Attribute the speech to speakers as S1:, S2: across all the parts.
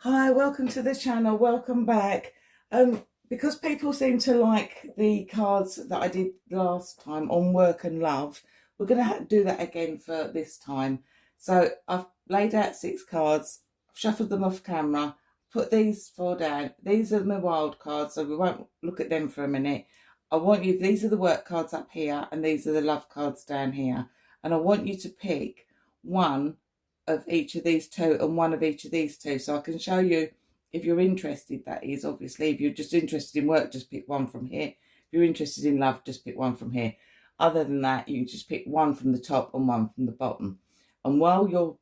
S1: Hi, welcome to the channel. Welcome back. Because people seem to like the cards that I did last time on work and love, we're going to do that again for this time. So I've laid out 6 cards, shuffled them off camera, put these 4 down. These are my wild cards, so we won't look at them for a minute. These are the work cards up here, and these are the love cards down here. And I want you to pick one of each of these two and one of each of these two, so I can show you if you're interested. That is, obviously, if you're just interested in work, just pick one from here. If you're interested in love, just pick one from here. Other than that, you can just pick one from the top and one from the bottom. And while you're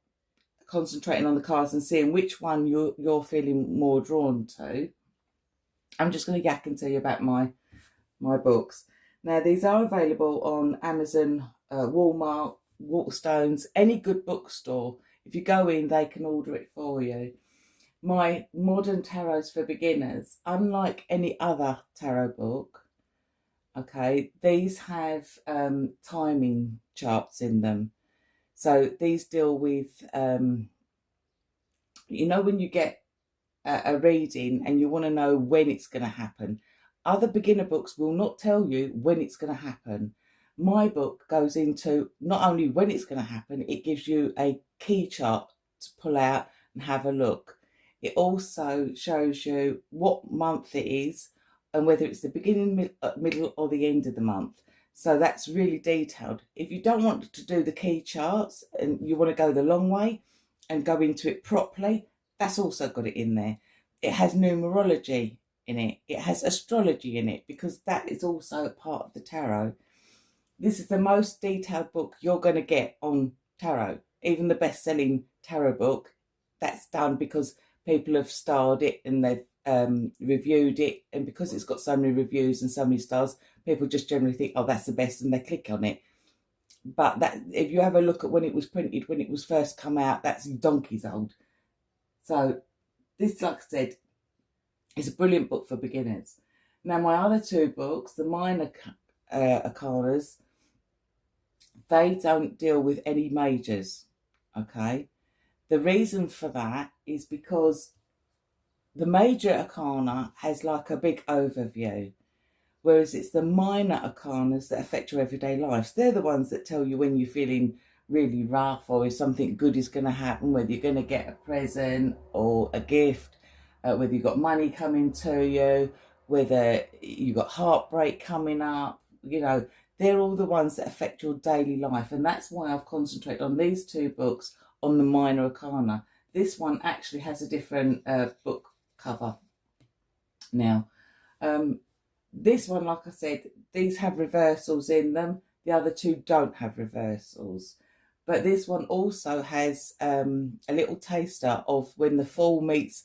S1: concentrating on the cards and seeing which one you're feeling more drawn to, I'm just going to yak and tell you about my books. Now, these are available on Amazon, Walmart, Waterstones, any good bookstore. If you go in, they can order it for you. My Modern Tarots for Beginners, unlike any other tarot book, okay, these have timing charts in them. So these deal with, when you get a reading and you want to know when it's going to happen. Other beginner books will not tell you when it's going to happen. My book goes into not only when it's going to happen, it gives you a key chart to pull out and have a look. It also shows you what month it is and whether it's the beginning, middle or the end of the month. So that's really detailed. If you don't want to do the key charts and you want to go the long way and go into it properly, that's also got it in there. It has numerology in it. It has astrology in it, because that is also part of the tarot. This is the most detailed book you're going to get on tarot. Even the best-selling tarot book, that's done because people have starred it and they've reviewed it. And because it's got so many reviews and so many stars, people just generally think, oh, that's the best, and they click on it. But that, if you have a look at when it was printed, when it was first come out, that's donkeys old. So this, like I said, is a brilliant book for beginners. Now, my other 2 books, the minor arcanas, they don't deal with any majors, okay? The reason for that is because the major arcana has like a big overview, whereas it's the minor arcanas that affect your everyday life. They're the ones that tell you when you're feeling really rough, or if something good is going to happen, whether you're going to get a present or a gift, whether you've got money coming to you, whether you've got heartbreak coming up. They're all the ones that affect your daily life. And that's why I've concentrated on these 2 books on the minor arcana. This one actually has a different book cover. Now, this one, like I said, these have reversals in them. The other 2 don't have reversals. But this one also has a little taster of when the Fool meets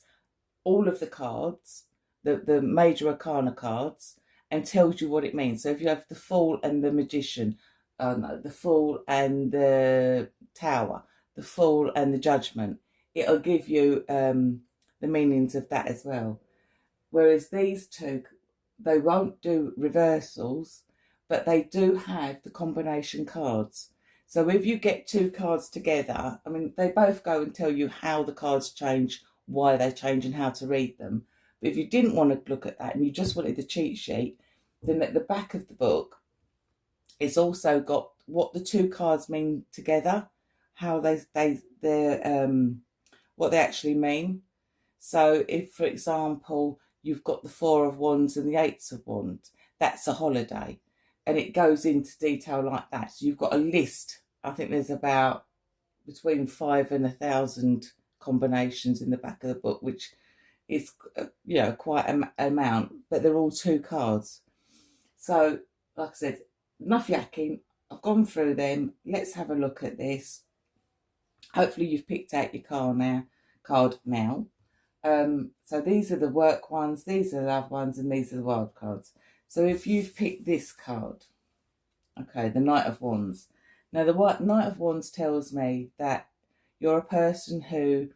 S1: all of the cards, the major arcana cards, and tells you what it means. So if you have the Fool and the Magician, the Fool and the Tower, the Fool and the Judgment, it'll give you the meanings of that as well. Whereas these 2, they won't do reversals, but they do have the combination cards. So if you get 2 cards together, I mean, they both go and tell you how the cards change, why they change, and how to read them. But if you didn't want to look at that and you just wanted the cheat sheet, then at the back of the book, it's also got what the 2 cards mean together, how what they actually mean. So if, for example, you've got the 4 of Wands and the 8 of Wands, that's a holiday. And it goes into detail like that. So you've got a list. I think there's about between 5 and 1,000 combinations in the back of the book, which is, quite an amount. But they're all 2 cards. So, like I said, enough yakking. I've gone through them. Let's have a look at this. Hopefully you've picked out your card now. So these are the work ones, these are the love ones, and these are the wild cards. So if you've picked this card, okay, the Knight of Wands. Now, the Knight of Wands tells me that you're a person who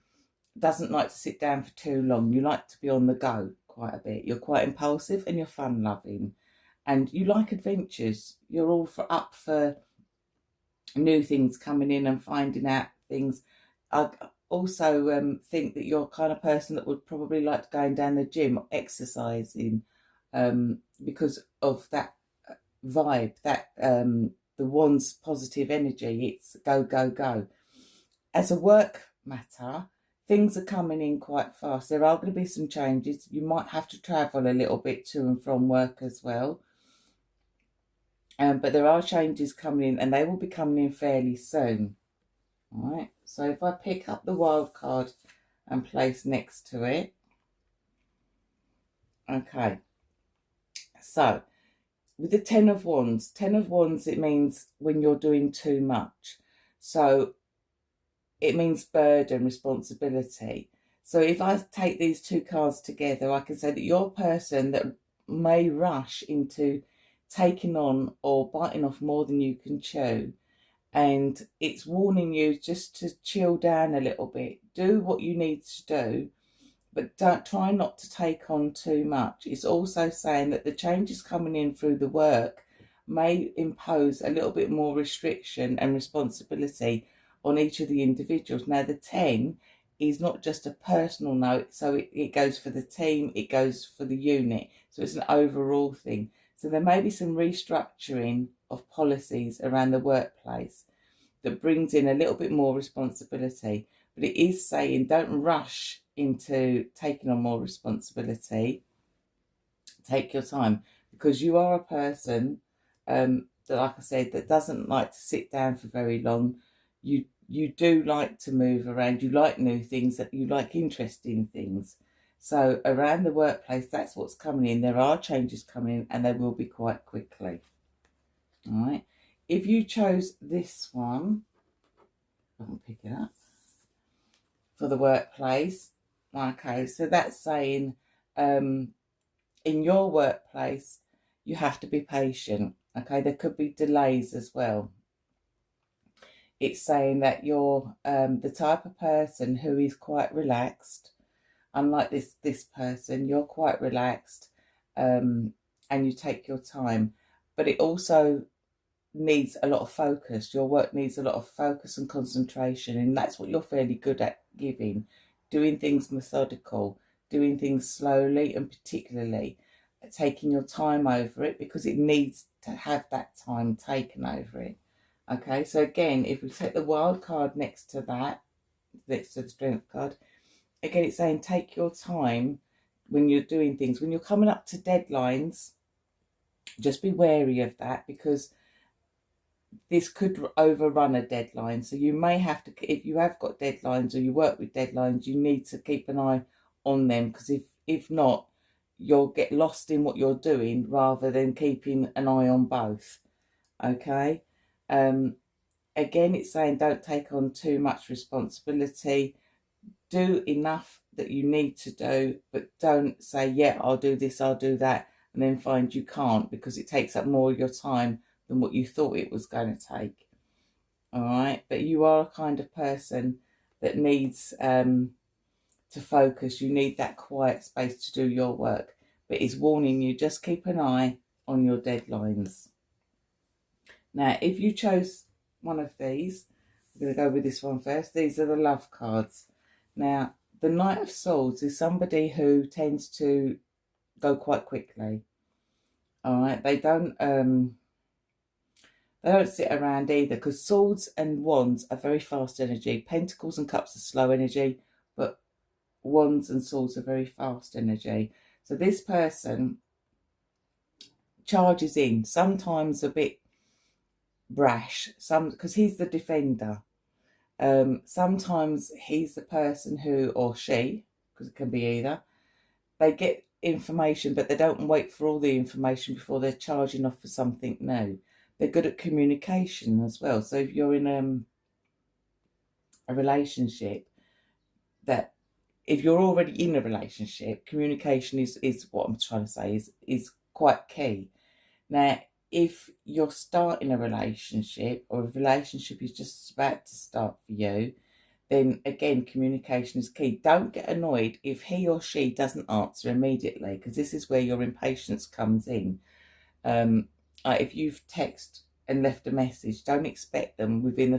S1: doesn't like to sit down for too long. You like to be on the go quite a bit. You're quite impulsive and you're fun-loving. And you like adventures. You're all up for new things coming in and finding out things. also think that you're kind of person that would probably like going down the gym, exercising, because of that vibe, that the one's positive energy. It's go, go, go. As a work matter, things are coming in quite fast. There are going to be some changes. You might have to travel a little bit to and from work as well. But there are changes coming in, and they will be coming in fairly soon. All right, so if I pick up the wild card and place next to it, okay, so with the Ten of Wands, it means when you're doing too much. So it means burden, responsibility. So if I take these two cards together, I can say that you're a person that may rush into taking on or biting off more than you can chew. And it's warning you just to chill down a little bit. Do what you need to do, but don't try not to take on too much. It's also saying that the changes coming in through the work may impose a little bit more restriction and responsibility on each of the individuals. Now, the 10 is not just a personal note, so it goes for the team, it goes for the unit. So it's an overall thing. So there may be some restructuring of policies around the workplace that brings in a little bit more responsibility. But it is saying don't rush into taking on more responsibility. Take your time, because you are a person that, like I said, that doesn't like to sit down for very long. You do like to move around. You like new things, that you like interesting things. So around the workplace, that's what's coming in. There are changes coming in, and they will be quite quickly. All right. If you chose this one, I can pick it up, for the workplace. Okay, so that's saying in your workplace, you have to be patient. Okay, there could be delays as well. It's saying that you're the type of person who is quite relaxed. Unlike this person, you're quite relaxed, and you take your time. But it also needs a lot of focus. Your work needs a lot of focus and concentration, and that's what you're fairly good at giving. Doing things methodical, doing things slowly, and particularly taking your time over it, because it needs to have that time taken over it. Okay, so again, if we take the wild card next to that, next to the strength card, again, it's saying take your time when you're doing things. When you're coming up to deadlines, just be wary of that, because this could overrun a deadline. So you may have to, if you have got deadlines or you work with deadlines, you need to keep an eye on them, because if not, you'll get lost in what you're doing rather than keeping an eye on both. Okay. Again, it's saying don't take on too much responsibility. Do enough that you need to do, but don't say, yeah, I'll do this, I'll do that, and then find you can't, because it takes up more of your time than what you thought it was going to take. All right, but you are a kind of person that needs to focus. You need that quiet space to do your work, but it's warning you, just keep an eye on your deadlines. Now, if you chose one of these, I'm going to go with this one first. These are the love cards. Now, the Knight of Swords is somebody who tends to go quite quickly. All right, they don't sit around either, because swords and wands are very fast energy. Pentacles and cups are slow energy, but wands and swords are very fast energy. So this person charges in, sometimes a bit brash, because he's the defender. Sometimes he's the person who, or she, because it can be either, they get information, but they don't wait for all the information before they're charging off for something new. They're good at communication as well. So if you're in a relationship, that if you're already in a relationship, communication is what I'm trying to say, is quite key. Now, if you're starting a relationship, or a relationship is just about to start for you, then again, communication is key. Don't get annoyed if he or she doesn't answer immediately, because this is where your impatience comes in. If you've texted and left a message, don't expect them within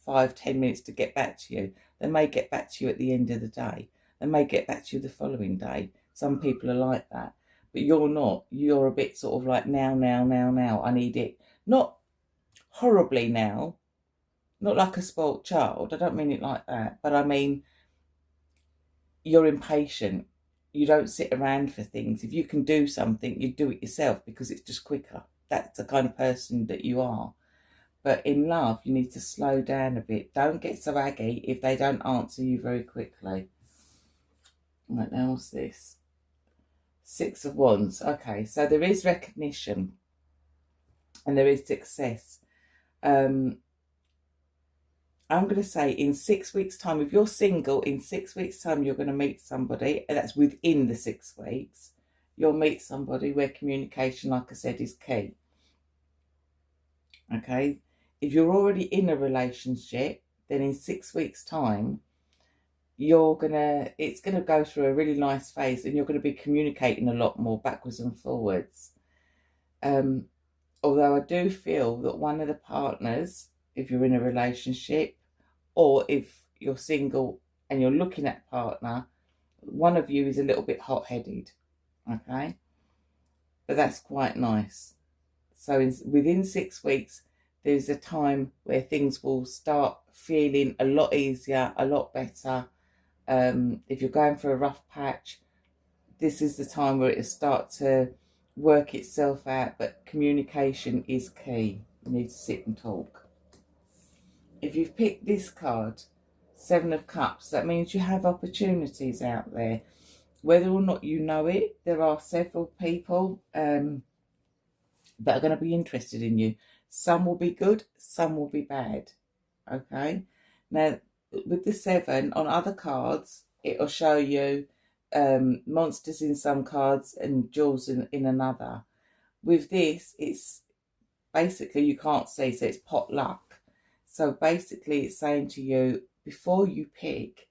S1: 5-10 minutes to get back to you. They may get back to you at the end of the day. They may get back to you the following day. Some people are like that, but you're not. You're a bit sort of like now. I need it. Not horribly now, not like a spoilt child. I don't mean it like that, but I mean you're impatient. You don't sit around for things. If you can do something, you do it yourself because it's just quicker. That's the kind of person that you are. But in love, you need to slow down a bit. Don't get so aggy if they don't answer you very quickly. Right, now what's this? 6 of Wands. Okay, so there is recognition and there is success. I'm going to say in 6 weeks' time, if you're single, in 6 weeks' time, you're going to meet somebody, and that's within the 6 weeks. You'll meet somebody where communication, like I said, is key. Okay, if you're already in a relationship, then in 6 weeks' time, it's gonna go through a really nice phase, and you're going to be communicating a lot more backwards and forwards. Although I do feel that one of the partners, if you're in a relationship, or if you're single and you're looking at a partner, one of you is a little bit hot-headed. Okay, but that's quite nice. So within 6 weeks, there's a time where things will start feeling a lot easier, a lot better. If you're going for a rough patch, this is the time where it'll start to work itself out. But communication is key. You need to sit and talk. If you've picked this card, 7 of Cups, that means you have opportunities out there. Whether or not you know it, there are several people that are going to be interested in you. Some will be good, some will be bad. Okay, now with the 7 on other cards, it'll show you monsters in some cards and jewels in another. With this, it's basically you can't see, so it's pot luck. So basically it's saying to you, before you pick,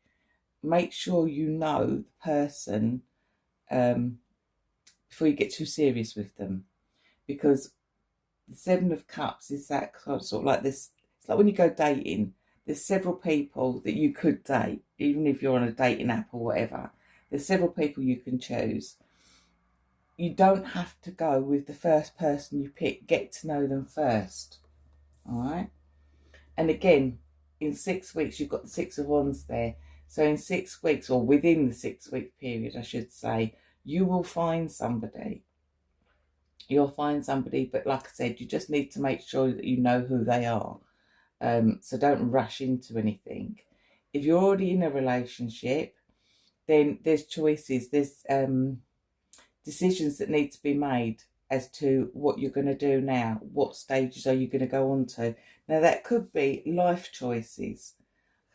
S1: make sure you know the person before you get too serious with them. Because the 7 of Cups is that sort of like this. It's like when you go dating, there's several people that you could date, even if you're on a dating app or whatever. There's several people you can choose. You don't have to go with the first person you pick. Get to know them first. All right. And again, in 6 weeks, you've got the 6 of Wands there. So in 6 weeks, or within the 6-week period, I should say, you will find somebody. You'll find somebody, but like I said, you just need to make sure that you know who they are. So don't rush into anything. If you're already in a relationship, then there's choices. There's decisions that need to be made as to what you're going to do now. What stages are you going to go on to? Now, that could be life choices.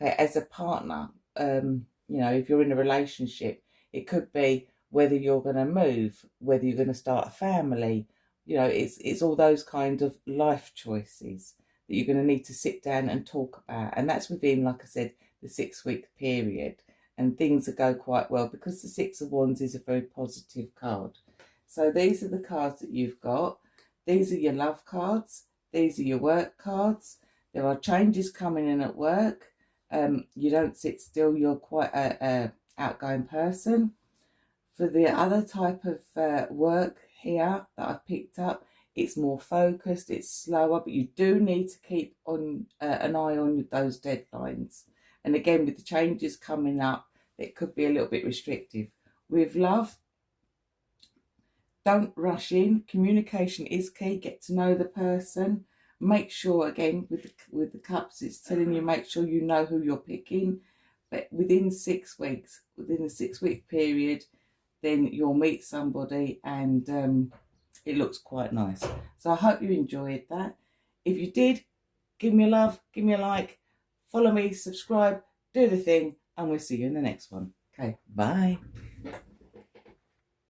S1: Okay, as a partner, you know, if you're in a relationship, it could be whether you're going to move, whether you're going to start a family. You know, it's all those kind of life choices that you're going to need to sit down and talk about. And that's within, like I said, the 6-week period. And things will go quite well because the 6 of Wands is a very positive card. So these are the cards that you've got. These are your love cards. These are your work cards. There are changes coming in at work. You don't sit still. You're quite a outgoing person. For the other type of work here that I've picked up, it's more focused, it's slower, but you do need to keep on an eye on those deadlines. And again, with the changes coming up, it could be a little bit restrictive. With love, don't rush in. Communication is key. Get to know the person. Make sure, again, with the cups, it's telling you, make sure you know who you're picking. But within 6 weeks, within a 6-week period, then you'll meet somebody and it looks quite nice. So I hope you enjoyed that. If you did, give me a love, give me a like, follow me, subscribe, do the thing, and we'll see you in the next one. Okay, bye.